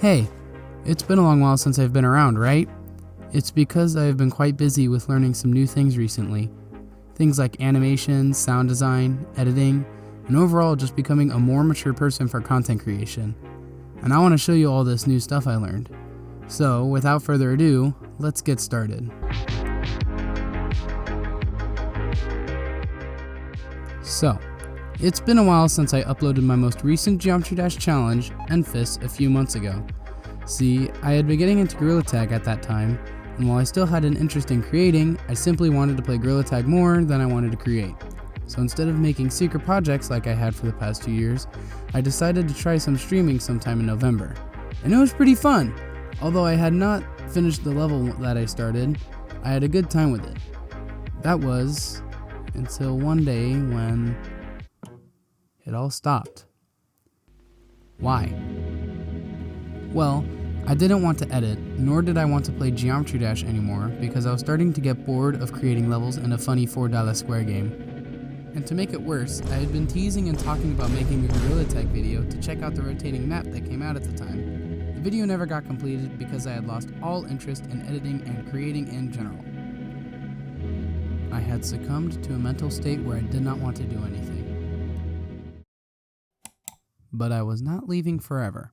Hey, it's been a long while since I've been around, right? It's because I've been quite busy with learning some new things recently. Things like animation, sound design, editing, and overall just becoming a more mature person for content creation. And I want to show you all this new stuff I learned. So, without further ado, let's get started. So, it's been a while since I uploaded my most recent Geometry Dash challenge, Enfys, a few months ago. See, I had been getting into Gorilla Tag at that time, and while I still had an interest in creating, I simply wanted to play Gorilla Tag more than I wanted to create. So instead of making secret projects like I had for the past 2 years, I decided to try some streaming sometime in November. And it was pretty fun! Although I had not finished the level that I started, I had a good time with it. That was until one day when it all stopped. Why? Well, I didn't want to edit, nor did I want to play Geometry Dash anymore because I was starting to get bored of creating levels in a funny $4 square game. And to make it worse, I had been teasing and talking about making a Gorilla Tag video to check out the rotating map that came out at the time. The video never got completed because I had lost all interest in editing and creating in general. I had succumbed to a mental state where I did not want to do anything. But I was not leaving forever.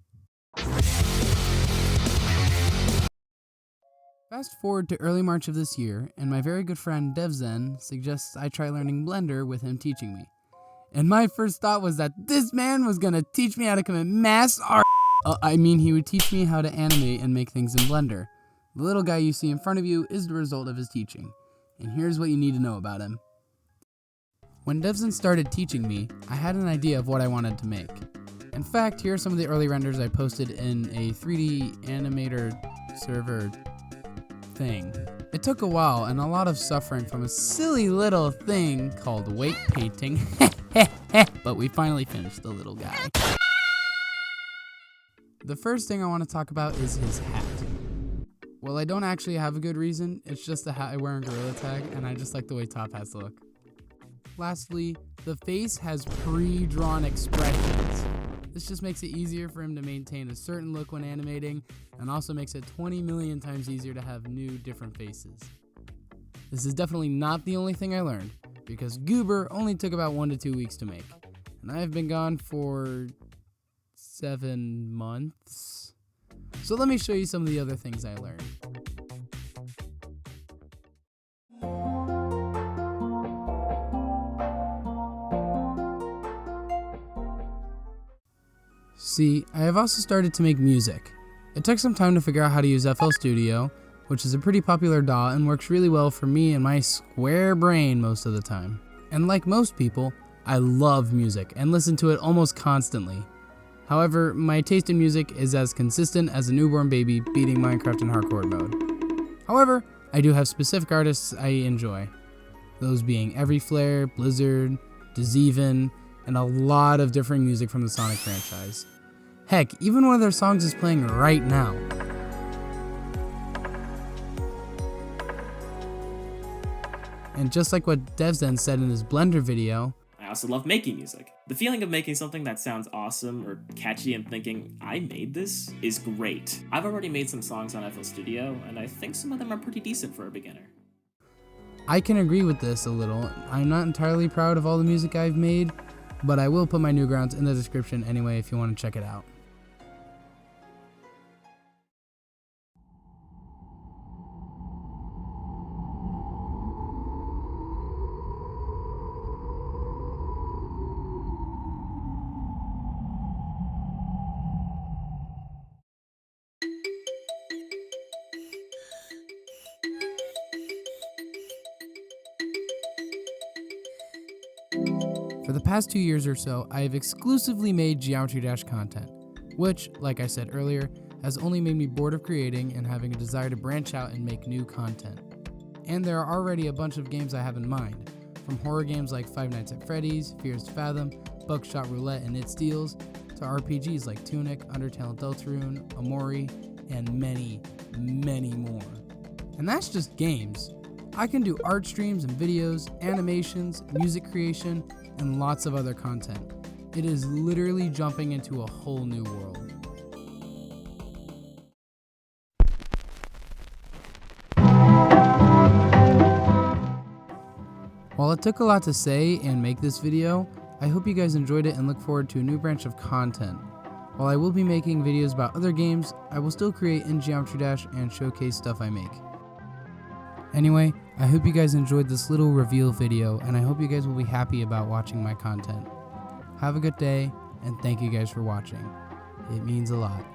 Fast forward to early March of this year, and my very good friend DevZen suggests I try learning Blender with him teaching me. And my first thought was that this man was gonna teach me how to commit mass art. He would teach me how to animate and make things in Blender. The little guy you see in front of you is the result of his teaching. And here's what you need to know about him. When DevZen started teaching me, I had an idea of what I wanted to make. In fact, here are some of the early renders I posted in a 3D animator server thing. It took a while and a lot of suffering from a silly little thing called weight painting, but we finally finished the little guy. The first thing I want to talk about is his hat. Well, I don't actually have a good reason, it's just the hat I wear in Gorilla Tag, and I just like the way top hats look. Lastly, the face has pre-drawn expressions. This just makes it easier for him to maintain a certain look when animating, and also makes it 20 million times easier to have new, different faces. This is definitely not the only thing I learned, because Goober only took about 1 to 2 weeks to make, and I have been gone for 7 months. So let me show you some of the other things I learned. See, I have also started to make music. It took some time to figure out how to use FL Studio, which is a pretty popular DAW and works really well for me and my square brain most of the time. And like most people, I love music and listen to it almost constantly. However, my taste in music is as consistent as a newborn baby beating Minecraft in hardcore mode. However, I do have specific artists I enjoy. Those being Everyflare, Blizzard, DevZen, and a lot of different music from the Sonic franchise. Heck, even one of their songs is playing right now. And just like what DevZen said in his Blender video, I also love making music. The feeling of making something that sounds awesome or catchy and thinking, I made this, is great. I've already made some songs on FL Studio, and I think some of them are pretty decent for a beginner. I can agree with this a little. I'm not entirely proud of all the music I've made, but I will put my newgrounds in the description anyway if you want to check it out. For the past 2 years or so, I have exclusively made Geometry Dash content, which, like I said earlier, has only made me bored of creating and having a desire to branch out and make new content. And there are already a bunch of games I have in mind, from horror games like Five Nights at Freddy's, Fears to Fathom, Buckshot Roulette and It Steals, to RPGs like Tunic, Undertale and Deltarune, Amori, and many, many more. And that's just games. I can do art streams and videos, animations, music creation, and lots of other content. It is literally jumping into a whole new world. While it took a lot to say and make this video, I hope you guys enjoyed it and look forward to a new branch of content. While I will be making videos about other games, I will still create in Geometry Dash and showcase stuff I make. Anyway, I hope you guys enjoyed this little reveal video, and I hope you guys will be happy about watching my content. Have a good day, and thank you guys for watching. It means a lot.